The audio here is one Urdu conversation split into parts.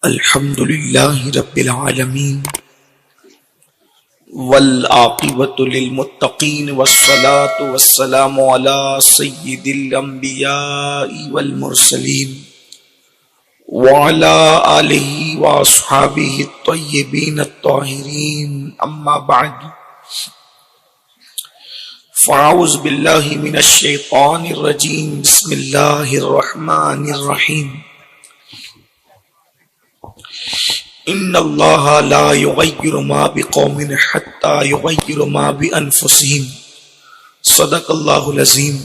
الحمد لله رب العالمين والعاقبة للمتقين والصلاة والسلام على سيد الأنبياء والمرسلين وعلى آله وأصحابه الطيبين الطاهرين أما بعد فأعوذ بالله من الشيطان الرجيم بسم الله الرحمن الرحيم ان اللہ لا یغیر ما بقوم حتی یغیر ما بانفسهم صدق اللہ العظیم.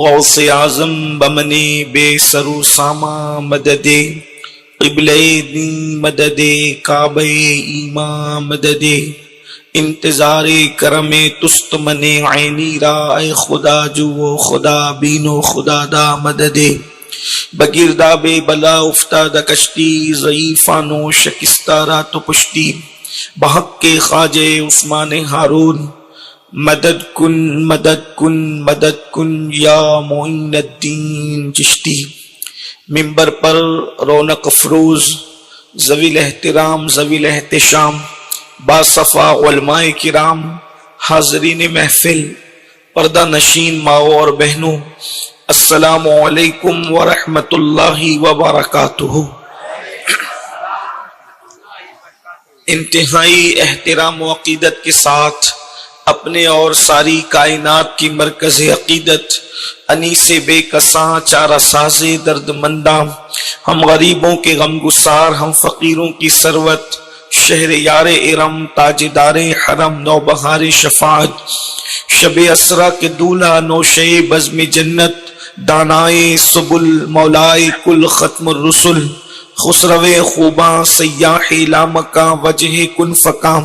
غوث اعظم بمن بے سرو ساما مدد قبلہ دین مدد کعبہ ایمان مدد انتظار کرم تست من عینی را اے خدا جو خدا بینو خدا دا مدد بگرداب بلا افتاد کشتی ضعیفانو شکستہ رات و پشتی بحق کے خواجہ عثمان ہارون مدد کن مدد کن مدد کن یا معین الدین چشتی. ممبر پر رونق افروز ذوی الاحترام ذوی الاحتشام باصفا علماء کرام حاضرین محفل پردہ نشین ماؤں اور بہنوں السلام علیکم ورحمۃ اللہ وبرکاتہ. انتہائی احترام و عقیدت کے ساتھ اپنے اور ساری کائنات کی مرکز عقیدت انیس بے کساں چارہ ساز درد منداں ہم غریبوں کے غم گسار ہم فقیروں کی ثروت شہر یار ارم تاجدار حرم نوبہار شفاعت شب اسرا کے دولہ نوشے بزم جنت دانائے سبل مولائے کل ختم الرسل خسرو خوباں سیاح لامکاں وجہ کن فکاں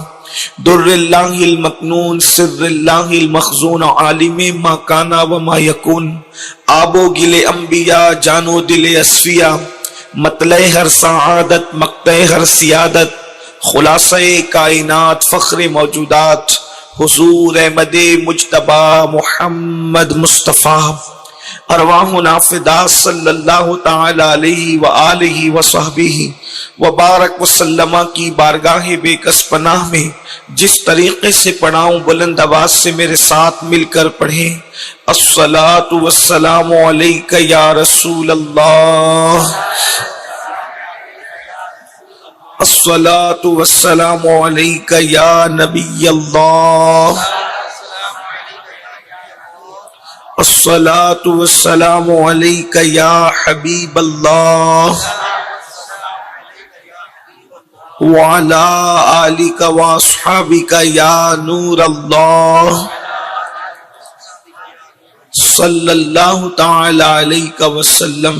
در اللہ المکنون سر اللہ المخزون عالم ما کانا وما یکون آب و گل انبیاء جانو دل اصفیاء مطلع ہر سعادت مقطع ہر سیادت خلاصہ کائنات فخر موجودات حضور احمد مجتبی محمد مصطفیٰ ارواحنا فدا صلی اللہ تعالی علیہ وآلہ وصحبہ وبارک وسلم کی بارگاہ بے کس پناہ میں جس طریقے سے پڑھاؤں بلند آواز سے میرے ساتھ مل کر پڑھیں. الصلاۃ والسلام علیک یا رسول اللہ الصلاۃ والسلام علیک یا نبی اللہ الصلاۃ والسلام علیک یا حبیب اللہ وعلی آلک واصحابک یا نور اللہ صلی اللہ تعالی علیہ وسلم.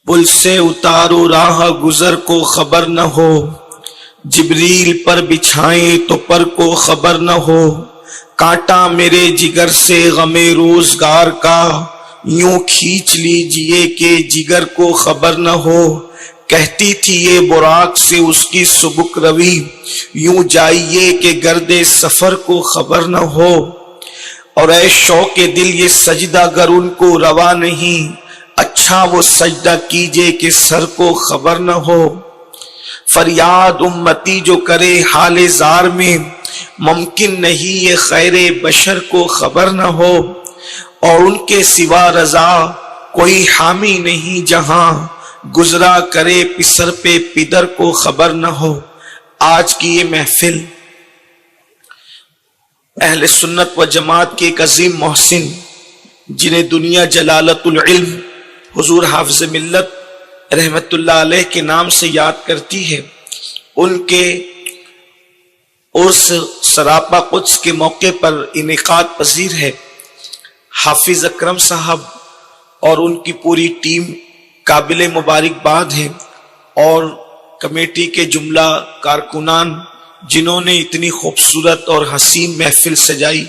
پل سے اتارو راہ گزر کو خبر نہ ہو جبریل پر بچھائیں تو پر کو خبر نہ ہو کانٹا میرے جگر سے غم روزگار کا یوں کھینچ لیجئے کہ جگر کو خبر نہ ہو کہتی تھی یہ براق سے اس کی سبک روی یوں جائیے کہ گرد سفر کو خبر نہ ہو اور اے شوق دل یہ سجدہ گر ان کو روا نہیں اچھا وہ سجدہ کیجئے کہ سر کو خبر نہ ہو. فریاد امتی جو کرے حال زار میں ممکن نہیں یہ خیر بشر کو خبر نہ ہو اور ان کے سوا رضا کوئی حامی نہیں جہاں گزرا کرے پسر پہ پدر کو خبر نہ ہو. آج کی یہ محفل اہل سنت و جماعت کے ایک عظیم محسن جنہیں دنیا جلالت العلم حضور حافظ ملت رحمت اللہ علیہ کے نام سے یاد کرتی ہے، ان کے عرس سراپا قدس کے موقع پر انعقاد پذیر ہے. حافظ اکرم صاحب اور ان کی پوری ٹیم قابل مبارکباد ہے اور کمیٹی کے جملہ کارکنان جنہوں نے اتنی خوبصورت اور حسین محفل سجائی.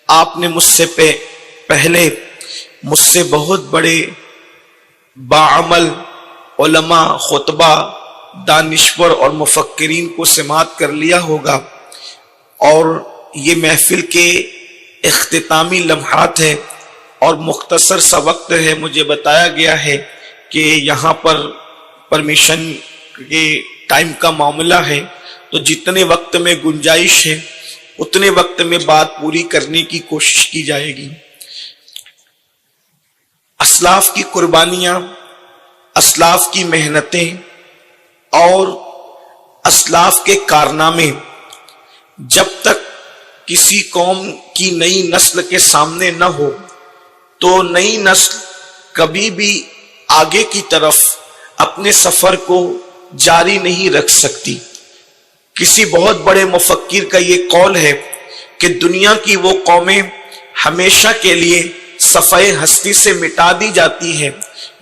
آپ نے مجھ سے پہلے مجھ سے بہت بڑے باعمل علماء خطبہ دانشور اور مفکرین کو سماعت کر لیا ہوگا اور یہ محفل کے اختتامی لمحات ہیں اور مختصر سا وقت ہے. مجھے بتایا گیا ہے کہ یہاں پر پرمیشن کے ٹائم کا معاملہ ہے، تو جتنے وقت میں گنجائش ہے اتنے وقت میں بات پوری کرنے کی کوشش کی جائے گی۔ اسلاف کی قربانیاں، اسلاف کی محنتیں اور اسلاف کے کارنامے جب تک کسی قوم کی نئی نسل کے سامنے نہ ہو تو نئی نسل کبھی بھی آگے کی طرف اپنے سفر کو جاری نہیں رکھ سکتی۔ کسی بہت بڑے مفکر کا یہ قول ہے کہ دنیا کی وہ قومیں ہمیشہ کے لیے صفحہ ہستی سے مٹا دی جاتی ہیں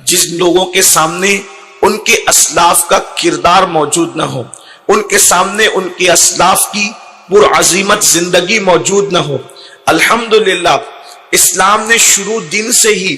جن لوگوں کے سامنے ان کے اسلاف کا کردار موجود نہ ہو، ان کے سامنے ان کے اسلاف کی پرعظیمت زندگی موجود نہ ہو۔ الحمدللہ اسلام نے شروع دن سے ہی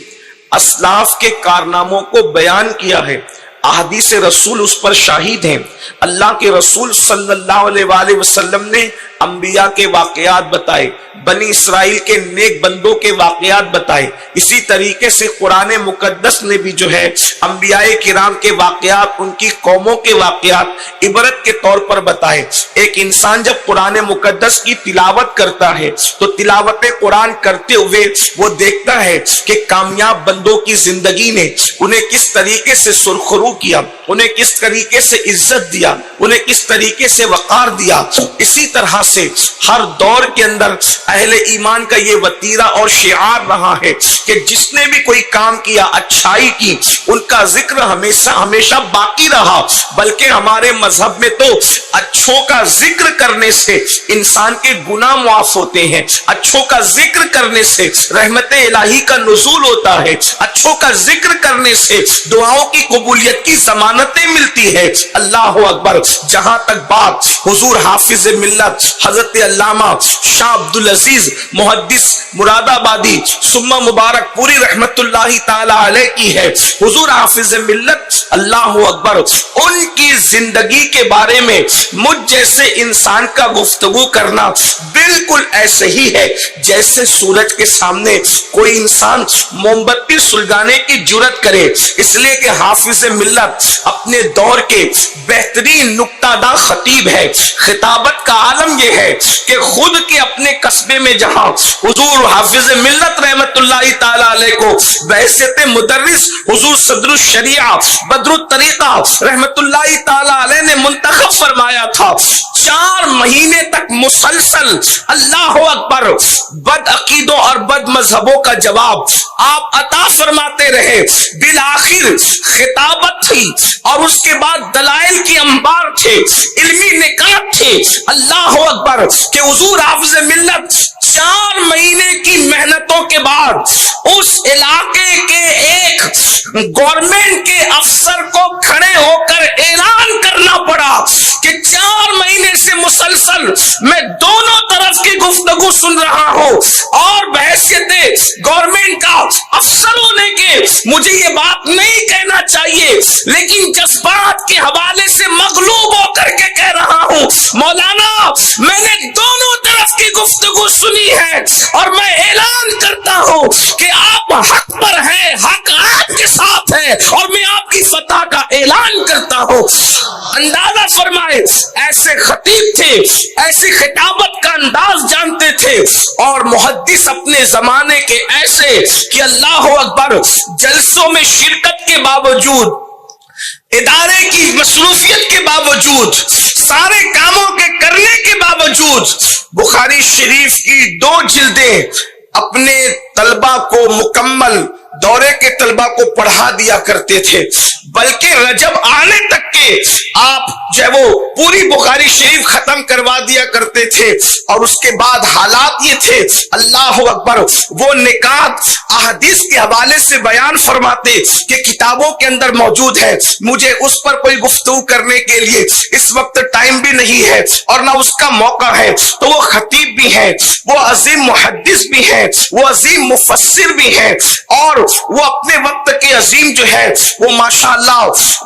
اسلاف کے کارناموں کو بیان کیا ہے، احادیث رسول اس پر شاہد ہیں۔ اللہ کے رسول صلی اللہ علیہ وآلہ وسلم نے انبیاء کے واقعات بتائے، بنی اسرائیل کے نیک بندوں کے واقعات بتائے، اسی طریقے سے قرآن مقدس نے بھی جو ہے انبیاء کرام کے واقعات، ان کی قوموں کے واقعات عبرت کے طور پر بتائے۔ ایک انسان جب قرآن مقدس کی تلاوت کرتا ہے تو تلاوت قرآن کرتے ہوئے وہ دیکھتا ہے کہ کامیاب بندوں کی زندگی نے انہیں کس طریقے سے سرخرو کیا، انہیں کس طریقے سے عزت دیا، انہیں کس طریقے سے وقار دیا۔ اسی طرح سے ہر دور کے اندر اہل ایمان کا یہ وتیرہ اور شعار رہا ہے کہ جس نے بھی کوئی کام کیا، اچھائی کی، ان کا ذکر ہمیشہ باقی رہا۔ بلکہ ہمارے مذہب میں تو اچھوں کا ذکر کرنے سے انسان کے گناہ معاف ہوتے ہیں، اچھوں کا ذکر کرنے سے رحمت الہی کا نزول ہوتا ہے، اچھوں کا ذکر کرنے سے دعاؤں کی قبولیت کی ضمانتیں ملتی ہے۔ اللہ اکبر۔ جہاں تک بات حضور حافظ ملت حضرت علامہ شاہ عبدالعزیز محدث مراد آبادی ثم مبارک پوری رحمت اللہ تعالی علیہ کی ہے، حضور حافظ ملت اللہ اکبر، ان کی زندگی کے بارے میں مجھ جیسے انسان کا گفتگو کرنا بالکل ایسے ہی ہے جیسے سورج کے سامنے کوئی انسان موم بتی سلگانے کی جرات کرے، اس لیے کہ حافظ ملت اپنے دور کے بہترین نکتہ دار خطیب ہے۔ خطابت کا عالم یہ ہے کہ خود کے اپنے قصبے میں جہاں حضور حافظ ملت رحمت اللہ تعالی علیہ کو بحیثیت مدرس حضور صدر الشریعہ بدر الطریقہ رحمت اللہ تعالی علیہ نے منتخب فرمایا تھا، 4 مہینے تک مسلسل اللہ اکبر بد عقیدوں اور بد مذہبوں کا جواب آپ عطا فرماتے رہے۔ بالآخر خطابت تھی اور اس کے بعد دلائل کی انبار تھے، علمی نکات تھے۔ اللہ اکبر کہ حضور حافظ ملت 4 مہینے کی محنتوں کے بعد اس علاقے کے ایک گورنمنٹ کے افسر کو کھڑے ہو کر اعلان کرنا پڑا کہ 4 مہینے سے مسلسل میں دونوں طرف کی گفتگو سن رہا ہوں اور بحیثیت گورنمنٹ کا افسر ہونے کے مجھے یہ بات نہیں کہنا چاہیے، لیکن جذبات کے حوالے سے مغلوب ہو کر کے کہہ رہا ہوں مولانا میں نے دونوں طرف کی گفتگو سنی ہے اور میں اعلان کرتا ہوں کہ آپ حق پر ہیں، حق آپ کے ساتھ ہے اور میں آپ کی فتح کا اعلان کرتا ہوں۔ اندازہ فرمائے ایسے خطیب تھے، ایسی خطابت کا انداز جانتے تھے، اور محدث اپنے زمانے کے ایسے کہ اللہ اکبر جلسوں میں شرکت کے باوجود، ادارے کی مصروفیت کے باوجود، سارے کاموں کے کرنے کے باوجود بخاری شریف کی 2 جلدیں اپنے طلبہ کو مکمل دورے کے طلبہ کو پڑھا دیا کرتے تھے، بلکہ رجب آنے تک کے آپ جو ہے وہ پوری بخاری شریف ختم کروا دیا کرتے تھے۔ اور اس کے بعد حالات یہ تھے اللہ اکبر وہ نکات احادیث کے حوالے سے بیان فرماتے کہ کتابوں کے اندر موجود ہے، مجھے اس پر کوئی گفتگو کرنے کے لیے اس وقت ٹائم بھی نہیں ہے اور نہ اس کا موقع ہے، تو وہ خطیب بھی ہے، وہ عظیم محدث بھی ہے، وہ عظیم مفسر بھی ہے، اور وہ اپنے وقت کے عظیم جو ہے وہ ماشاءاللہ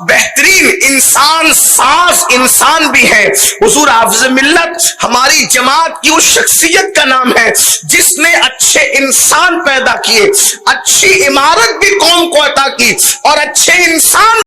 بہترین انسان انسان ساز انسان بھی ہے۔ حضور حافظ ملت ہماری جماعت کی اس شخصیت کا نام ہے جس نے اچھے انسان پیدا کیے، اچھی عمارت بھی قوم کو عطا کی اور اچھے انسان